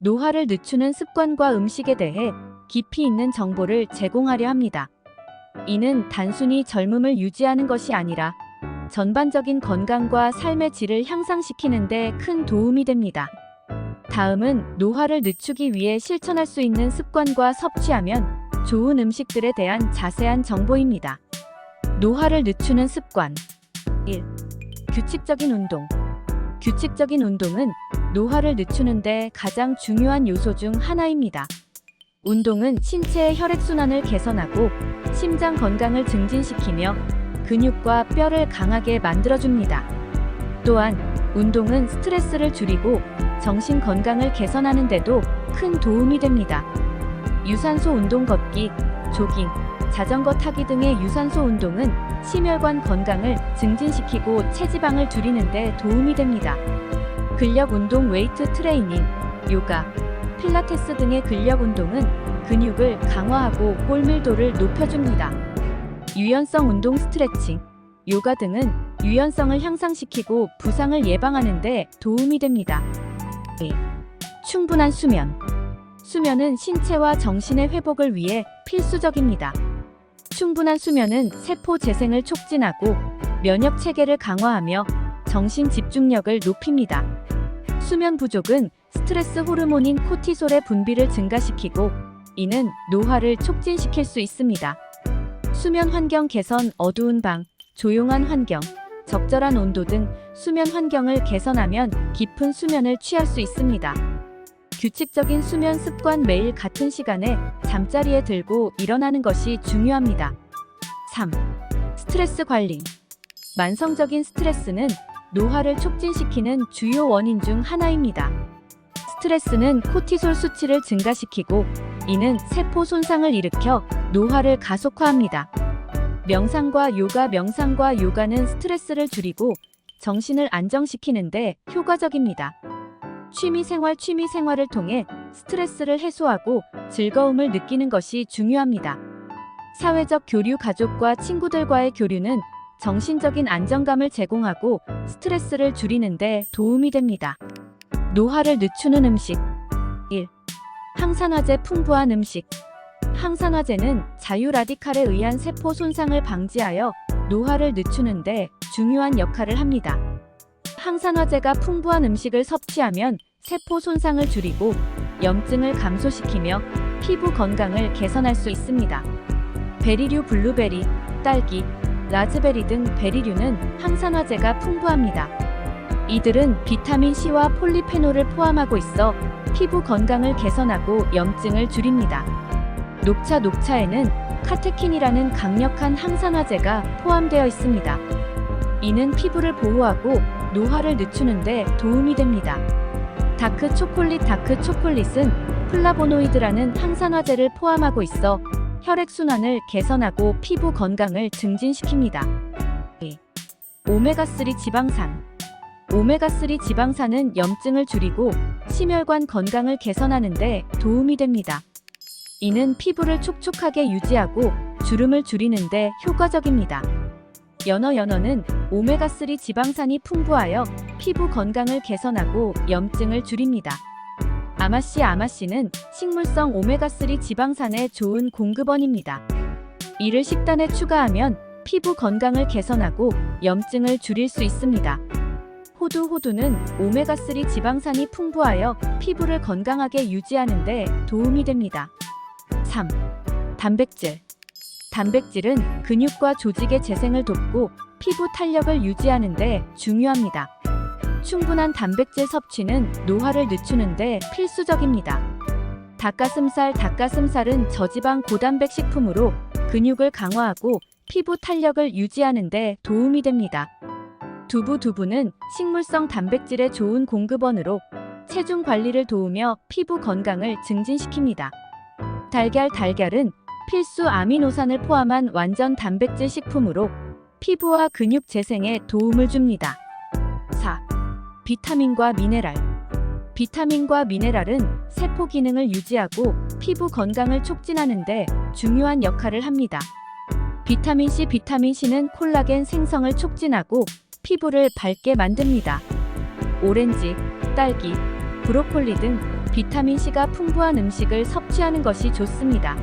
노화를 늦추는 습관과 음식에 대해 깊이 있는 정보를 제공하려 합니다. 이는 단순히 젊음을 유지하는 것이 아니라 전반적인 건강과 삶의 질을 향상시키는 데 큰 도움이 됩니다. 다음은 노화를 늦추기 위해 실천할 수 있는 습관과 섭취하면 좋은 음식들에 대한 자세한 정보입니다. 노화를 늦추는 습관 1. 규칙적인 운동. 규칙적인 운동은 노화를 늦추는 데 가장 중요한 요소 중 하나입니다. 운동은 신체의 혈액순환을 개선하고 심장 건강을 증진시키며 근육과 뼈를 강하게 만들어줍니다. 또한 운동은 스트레스를 줄이고 정신 건강을 개선하는 데도 큰 도움이 됩니다. 유산소 운동 걷기, 조깅, 자전거 타기 등의 유산소 운동은 심혈관 건강을 증진시키고 체지방을 줄이는 데 도움이 됩니다. 근력 운동 웨이트 트레이닝, 요가, 필라테스 등의 근력 운동은 근육을 강화하고 골밀도를 높여줍니다. 유연성 운동 스트레칭, 요가 등은 유연성을 향상시키고 부상을 예방하는 데 도움이 됩니다. 충분한 수면. 수면은 신체와 정신의 회복을 위해 필수적입니다. 충분한 수면은 세포 재생을 촉진하고 면역 체계를 강화하며 정신 집중력을 높입니다. 수면 부족은 스트레스 호르몬인 코티솔의 분비를 증가시키고 이는 노화를 촉진시킬 수 있습니다. 수면 환경 개선 어두운 방, 조용한 환경, 적절한 온도 등 수면 환경을 개선하면 깊은 수면을 취할 수 있습니다. 규칙적인 수면 습관 매일 같은 시간에 잠자리에 들고 일어나는 것이 중요합니다. 3. 스트레스 관리. 만성적인 스트레스는 노화를 촉진시키는 주요 원인 중 하나입니다. 스트레스는 코티솔 수치를 증가시키고 이는 세포 손상을 일으켜 노화를 가속화합니다. 명상과 요가는 스트레스를 줄이고 정신을 안정시키는데 효과적입니다. 취미생활을 통해 스트레스를 해소하고 즐거움을 느끼는 것이 중요합니다. 사회적 교류 가족과 친구들과의 교류는 정신적인 안정감을 제공하고 스트레스를 줄이는 데 도움이 됩니다. 노화를 늦추는 음식 1. 항산화제 풍부한 음식. 항산화제는 자유라디칼에 의한 세포 손상을 방지하여 노화를 늦추는 데 중요한 역할을 합니다. 항산화제가 풍부한 음식을 섭취하면 세포 손상을 줄이고 염증을 감소시키며 피부 건강을 개선할 수 있습니다. 베리류 블루베리, 딸기, 라즈베리 등 베리류는 항산화제가 풍부합니다. 이들은 비타민C와 폴리페놀을 포함하고 있어 피부 건강을 개선하고 염증을 줄입니다. 녹차에는 카테킨이라는 강력한 항산화제가 포함되어 있습니다. 이는 피부를 보호하고 노화를 늦추는 데 도움이 됩니다. 다크 초콜릿은 플라보노이드라는 항산화제를 포함하고 있어 혈액순환을 개선하고 피부 건강을 증진시킵니다. 오메가3 지방산. 오메가3 지방산은 염증을 줄이고 심혈관 건강을 개선하는 데 도움이 됩니다. 이는 피부를 촉촉하게 유지하고 주름을 줄이는 데 효과적입니다. 연어는 오메가3 지방산이 풍부하여 피부 건강을 개선하고 염증을 줄입니다. 아마씨는 식물성 오메가3 지방산의 좋은 공급원입니다. 이를 식단에 추가하면 피부 건강을 개선하고 염증을 줄일 수 있습니다. 호두는 오메가3 지방산이 풍부하여 피부를 건강하게 유지하는 데 도움이 됩니다. 3. 단백질. 단백질은 근육과 조직의 재생을 돕고 피부 탄력을 유지하는 데 중요합니다. 충분한 단백질 섭취는 노화를 늦추는 데 필수적입니다. 닭가슴살은 저지방 고단백 식품으로 근육을 강화하고 피부 탄력을 유지하는 데 도움이 됩니다. 두부는 식물성 단백질의 좋은 공급원으로 체중 관리를 도우며 피부 건강을 증진시킵니다. 달걀은 필수 아미노산을 포함한 완전 단백질 식품으로 피부와 근육 재생에 도움을 줍니다. 4. 비타민과 미네랄. 비타민과 미네랄은 세포 기능을 유지하고 피부 건강을 촉진하는 데 중요한 역할을 합니다. 비타민C는 콜라겐 생성을 촉진하고 피부를 밝게 만듭니다. 오렌지, 딸기, 브로콜리 등 비타민C가 풍부한 음식을 섭취하는 것이 좋습니다.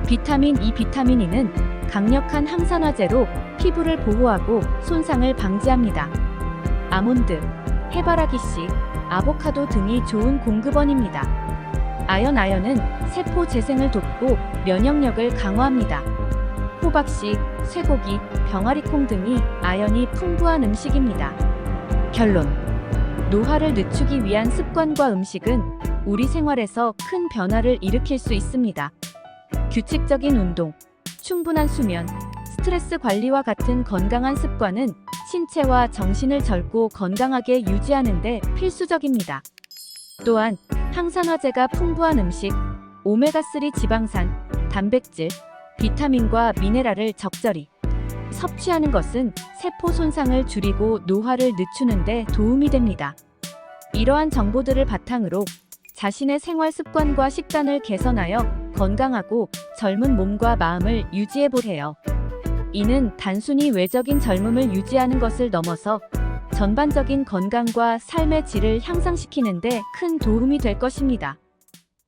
비타민 E, 비타민 E는 강력한 항산화제로 피부를 보호하고 손상을 방지합니다. 아몬드, 해바라기씨, 아보카도 등이 좋은 공급원입니다. 아연은 세포 재생을 돕고 면역력을 강화합니다. 호박씨, 쇠고기, 병아리콩 등이 아연이 풍부한 음식입니다. 결론: 노화를 늦추기 위한 습관과 음식은 우리 생활에서 큰 변화를 일으킬 수 있습니다. 규칙적인 운동, 충분한 수면, 스트레스 관리와 같은 건강한 습관은 신체와 정신을 젊고 건강하게 유지하는 데 필수적입니다. 또한 항산화제가 풍부한 음식, 오메가3 지방산, 단백질, 비타민과 미네랄을 적절히 섭취하는 것은 세포 손상을 줄이고 노화를 늦추는 데 도움이 됩니다. 이러한 정보들을 바탕으로 자신의 생활 습관과 식단을 개선하여 건강하고 젊은 몸과 마음을 유지해 보세요. 이는 단순히 외적인 젊음을 유지하는 것을 넘어서 전반적인 건강과 삶의 질을 향상시키는 데 큰 도움이 될 것입니다.